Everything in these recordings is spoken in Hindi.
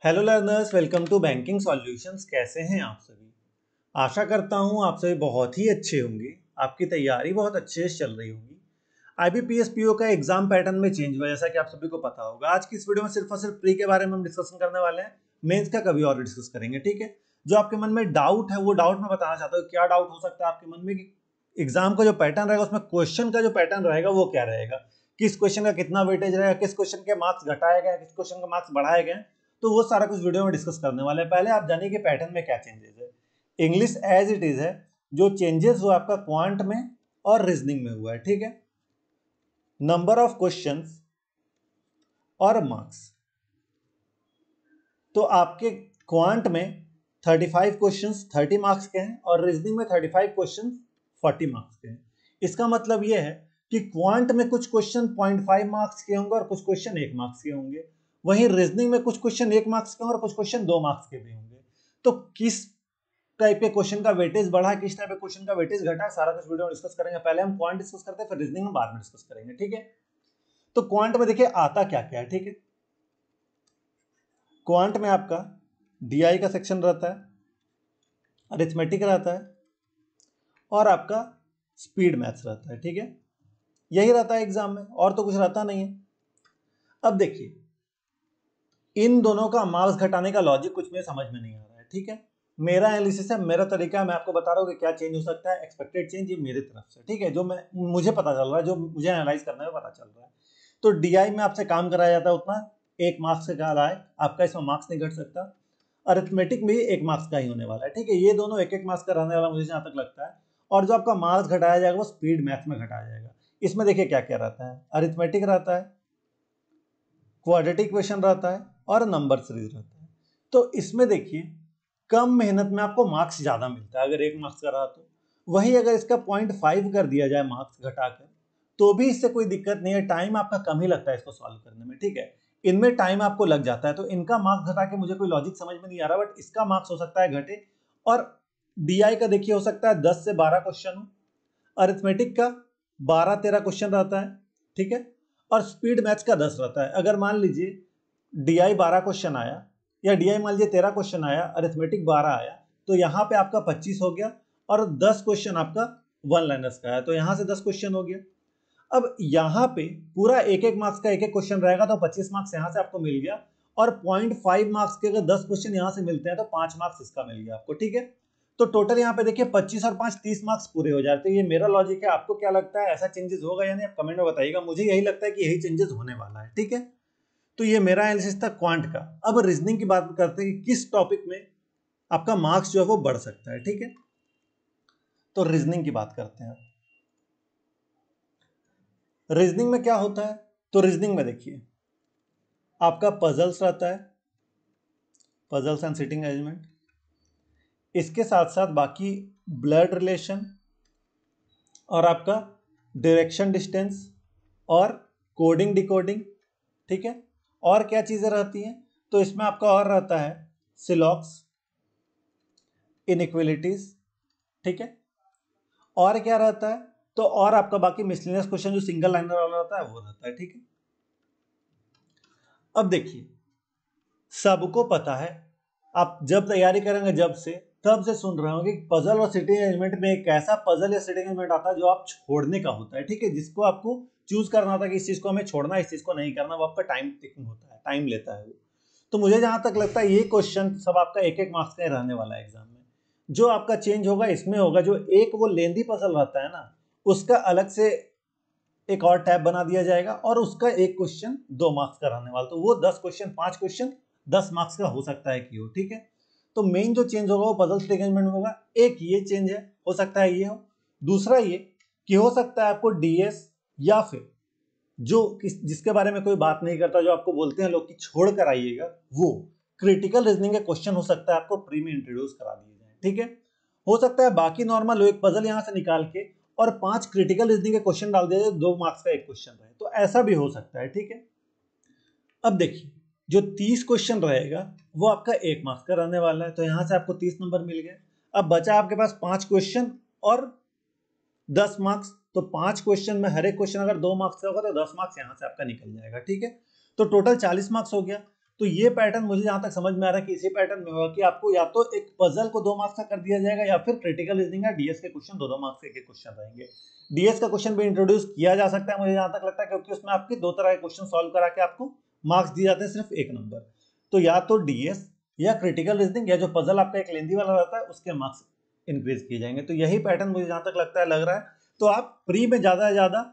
Hello learners, welcome to banking solutions. कैसे हैं आप सभी? आशा करता हूं आप सभी बहुत ही अच्छे होंगे। आपकी तैयारी बहुत अच्छे से चल रही होगी। आईबीपीएस पीओ का एग्जाम पैटर्न में चेंज हुआ, जैसा कि आप सभी को पता होगा। आज की इस वीडियो में सिर्फ और सिर्फ प्री के बारे में हम डिस्कशन करने वाले हैं। मेंस का कभी और डिस्कस करेंगे, ठीक है। जो आपके मन में डाउट है वो डाउट मैं बताना चाहता हूँ। क्या डाउट हो सकता है आपके मन में कि एग्जाम का जो पैटर्न रहेगा उसमें क्वेश्चन का जो पैटर्न रहेगा वो क्या रहेगा, किस क्वेश्चन का कितना वेटेज रहेगा, किस क्वेश्चन के मार्क्स घटाए गए, किस क्वेश्चन के मार्क्स बढ़ाए गए। तो वो सारा कुछ वीडियो में डिस्कस करने वाले हैं। पहले आप जानिए कि पैटर्न में क्या चेंजेस है। इंग्लिश एज इट इज है। जो चेंजेस हुआ आपका क्वांट में और रीजनिंग में हुआ है, ठीक है। नंबर ऑफ क्वेश्चंस और मार्क्स। तो आपके क्वांट में 35 क्वेश्चंस 30 मार्क्स के हैं और रीजनिंग में 35 क्वेश्चंस 40 मार्क्स के हैं। इसका मतलब यह है कि क्वांट में कुछ क्वेश्चन 0.5 मार्क्स के होंगे और कुछ क्वेश्चन 1 मार्क्स के होंगे। वहीं रीजनिंग में कुछ क्वेश्चन 1 मार्क्स के होंगे और कुछ क्वेश्चन 2 मार्क्स के भी होंगे। तो किस टाइप के क्वेश्चन का वेटेज बढ़ा, किस टाइप के क्वेश्चन का वेटेज घटा, सारा कुछ वीडियो में डिस्कस करेंगे। पहले हम क्वांट डिस्कस करते हैं, फिर रीजनिंग में बाद में डिस्कस करेंगे, ठीक है। तो क्वांट में देखिए आता क्या क्या है, ठीक है। क्वांट में आपका डीआई का सेक्शन रहता है, अरिथमेटिक रहता है और आपका स्पीड मैथ्स रहता है, ठीक है। यही रहता है एग्जाम में, और तो कुछ रहता नहीं है। अब देखिए इन दोनों का मार्क्स घटाने का लॉजिक कुछ मेरे समझ में नहीं आ रहा है, ठीक है। मेरा एनालिसिस है, मेरा तरीका है, मैं आपको बता रहा हूँ कि क्या चेंज हो सकता है। एक्सपेक्टेड चेंज ये मेरी तरफ से, ठीक है, जो मुझे पता चल रहा है, जो मुझे एनालाइज करने में पता चल रहा है। तो डीआई में आपसे काम कराया जाता है उतना 1 मार्क्स से ज्यादा है आपका, इसमें मार्क्स नहीं घट सकता। अरिथमेटिक में भी 1 मार्क्स का ही होने वाला है, ठीक है। ये दोनों 1-1 मार्क्स का रहने वाला मुझे जहां तक लगता है। और जो आपका मार्क्स घटाया जाएगा वो स्पीड मैथ में घटाया जाएगा। इसमें देखिए क्या क्या रहता है। अरिथमेटिक रहता है, क्वाड्रेटिक इक्वेशन रहता है और नंबर सीरीज रहता है। तो इसमें देखिए कम मेहनत में आपको मार्क्स ज्यादा मिलता है अगर 1 मार्क्स का रहा तो। वही अगर इसका 0.5 कर दिया जाए मार्क्स घटाकर, तो भी इससे कोई दिक्कत नहीं है। टाइम आपका कम ही लगता है इसको सॉल्व करने में, ठीक है। इनमें टाइम आपको लग जाता है, तो इनका मार्क्स घटा के मुझे कोई लॉजिक समझ में नहीं आ रहा, बट इसका मार्क्स हो सकता है घटे। और डीआई का देखिए हो सकता है 10 से 12 क्वेश्चन हो, अरिथमेटिक का 12-13 क्वेश्चन रहता है, ठीक है। और स्पीड मैथ्स का 10 रहता है। अगर मान लीजिए डीआई 12 क्वेश्चन आया, या डीआई मान लीजिए 13 क्वेश्चन आया, अरिथमेटिक 12 आया, तो यहाँ पे आपका 25 हो गया। और 10 क्वेश्चन आपका वन लाइनर्स का है, तो यहाँ से 10 क्वेश्चन हो गया। अब यहाँ पे पूरा 1-1 मार्क्स का 1-1 क्वेश्चन रहेगा, तो 25 मार्क्स यहाँ से आपको मिल गया। और 0.5 मार्क्स के अगर 10 क्वेश्चन यहाँ से मिलते हैं तो 5 मार्क्स इसका मिल गया आपको, ठीक है। तो टोटल यहाँ पे देखिए 25 और 5 30 मार्क्स पूरे हो जाते हैं। ये मेरा लॉजिक है। आपको क्या लगता है, ऐसा चेंजेस होगा या नहीं, आप कमेंट में बताइएगा। मुझे यही लगता है कि यही चेंजेस होने वाला है, ठीक है। तो ये मेरा एनालिसिस था क्वांट का। अब रीजनिंग की बात करते हैं कि किस टॉपिक में आपका मार्क्स जो है वो बढ़ सकता है, ठीक है। तो रीजनिंग की बात करते हैं। रीजनिंग में क्या होता है, तो रीजनिंग में देखिए आपका पजल्स रहता है, पजल्स एंड सिटिंग अरेंजमेंट। इसके साथ साथ बाकी ब्लड रिलेशन और आपका डायरेक्शन डिस्टेंस और कोडिंग डिकोडिंग, ठीक है। और क्या चीजें रहती हैं, तो इसमें आपका और रहता है सिलॉक्स, इनइक्वलिटीज, ठीक है। और क्या रहता है, तो और आपका बाकी मिसलेनियस क्वेश्चन जो सिंगल लाइनर वाला रहता है वो रहता है, ठीक है। अब देखिए सबको पता है, आप जब तैयारी करेंगे जब से तब से सुन रहे होंगे कि पजल और सिटिंग अरेंजमेंट में एक ऐसा पजल या सिटिंग अरेंजमेंट आता है जो आप छोड़ने का होता है, ठीक है। जिसको आपको चूज करना होता है कि इस चीज को हमें छोड़ना है, इस चीज को नहीं करना। वो आपका टाइम टेकिंग होता है, टाइम लेता है वो। तो मुझे जहां तक लगता है ये क्वेश्चन सब आपका 1-1 मार्क्स का ही रहने वाला है एग्जाम में। जो आपका चेंज होगा इसमें होगा, जो एक वो लेंदी पजल रहता है ना, उसका अलग से एक और टैब बना दिया जाएगा और उसका एक क्वेश्चन 2 मार्क्स का रहने वाला। तो वो 10 क्वेश्चन 5 क्वेश्चन 10 मार्क्स का हो सकता है कि हो, ठीक है। तो मेन जो चेंज होगा वो पजल स्टिक अरेंजमेंट में होगा। एक ये चेंज है, हो सकता है ये हो। दूसरा ये कि हो सकता है आपको डीएस या फिर जो जिसके बारे में कोई बात नहीं करता, जो आपको बोलते हैं लोग कि छोड़ कर आइएगा, वो क्रिटिकल रीजनिंग के क्वेश्चन हो सकता है आपको प्री में इंट्रोड्यूस करा दिए जाए, ठीक है। हो सकता है बाकी नॉर्मल एक पजल यहां से निकाल के और 5 क्रिटिकल रीजनिंग के क्वेश्चन डाल दिया जाए, 2 मार्क्स का एक क्वेश्चन रहे, तो ऐसा भी हो सकता है, ठीक है। अब देखिए जो 30 क्वेश्चन रहेगा वो आपका 1 मार्क्स का रहने वाला है, तो यहां से आपको 30 नंबर मिल गए। अब बचा आपके पास 5 क्वेश्चन और 10 मार्क्स। तो 5 क्वेश्चन में हर एक क्वेश्चन अगर 2 मार्क्स का होगा तो 10 मार्क्स यहां से आपका निकल जाएगा, ठीक है। तो टोटल 40 मार्क्स हो गया। तो ये पैटर्न मुझे जहां तक समझ में आ रहा है कि इसी पैटर्न में होगा कि आपको या तो एक पजल को 2 मार्क्स का कर दिया जाएगा या फिर क्रिटिकल रीजनिंग या डीएस के क्वेश्चन 2-2 मार्क्स के क्वेश्चन रहेंगे। डीएस का क्वेश्चन भी इंट्रोड्यूस किया जा सकता है मुझे जहां तक लगता है, क्योंकि उसमें आपके 2 तरह के क्वेश्चन सॉल्व करा के आपको मार्क्स दिए जाते हैं सिर्फ 1 नंबर। तो या तो डीएस या क्रिटिकल रीजनिंग या जो पजल आपका एक लेंथी वाला रहता है उसके मार्क्स इंक्रीज किए जाएंगे। तो यही पैटर्न मुझे जहां तक लगता है लग रहा है। तो आप प्री में ज्यादा से ज्यादा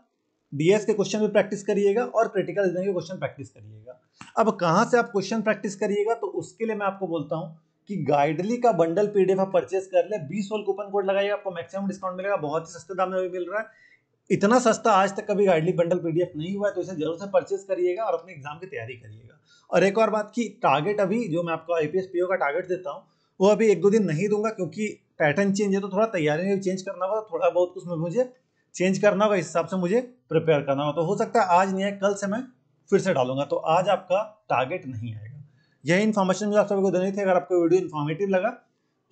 डीएस के क्वेश्चन भी प्रैक्टिस करिएगा और क्रिटिकल रीजनिंग के क्वेश्चन प्रैक्टिस करिएगा। अब कहां से आप क्वेश्चन प्रैक्टिस करिएगा, तो उसके लिए मैं आपको बोलता हूं कि गाइडली का बंडल पीडीएफ आप परचेस कर ले, 20 वाला कूपन कोड लगाइए, आपको मैक्सिमम डिस्काउंट मिलेगा, बहुत ही सस्ते दाम में भी मिल रहा है। इतना सस्ता आज तक कभी गाइडली बंडल पीडीएफ नहीं हुआ है, तो इसे जरूर से परचेस करिएगा और अपने एग्जाम की तैयारी करिएगा। और एक और बात की टारगेट अभी जो मैं आपको आईपीएस पीओ का टारगेट देता हूँ वो अभी 1-2 दिन नहीं दूंगा, क्योंकि पैटर्न चेंज है तो थोड़ा तैयारी में भी चेंज करना होगा, थोड़ा बहुत उसमें मुझे चेंज करना होगा, इस हिसाब से मुझे प्रिपेयर करना होगा। तो हो सकता है आज नहीं है, कल से मैं फिर से डालूंगा, तो आज आपका टारगेट नहीं आएगा। यही इन्फॉर्मेशन मुझे आप सभी को देनी थी। अगर आपको वीडियो इन्फॉर्मेटिव लगा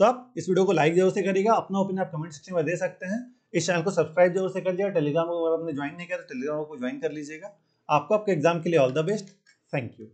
तो आप इस वीडियो को लाइक जरूर से करिएगा, अपना ओपिनियन आप कमेंट सेक्शन में दे सकते हैं। इस चैनल को सब्सक्राइब जरूर से कर लिया, टेलीग्राम को अगर आपने ज्वाइन नहीं किया तो टेलीग्राम को ज्वाइन कर लीजिएगा। आपको आपके एग्जाम के लिए all the best. Thank you.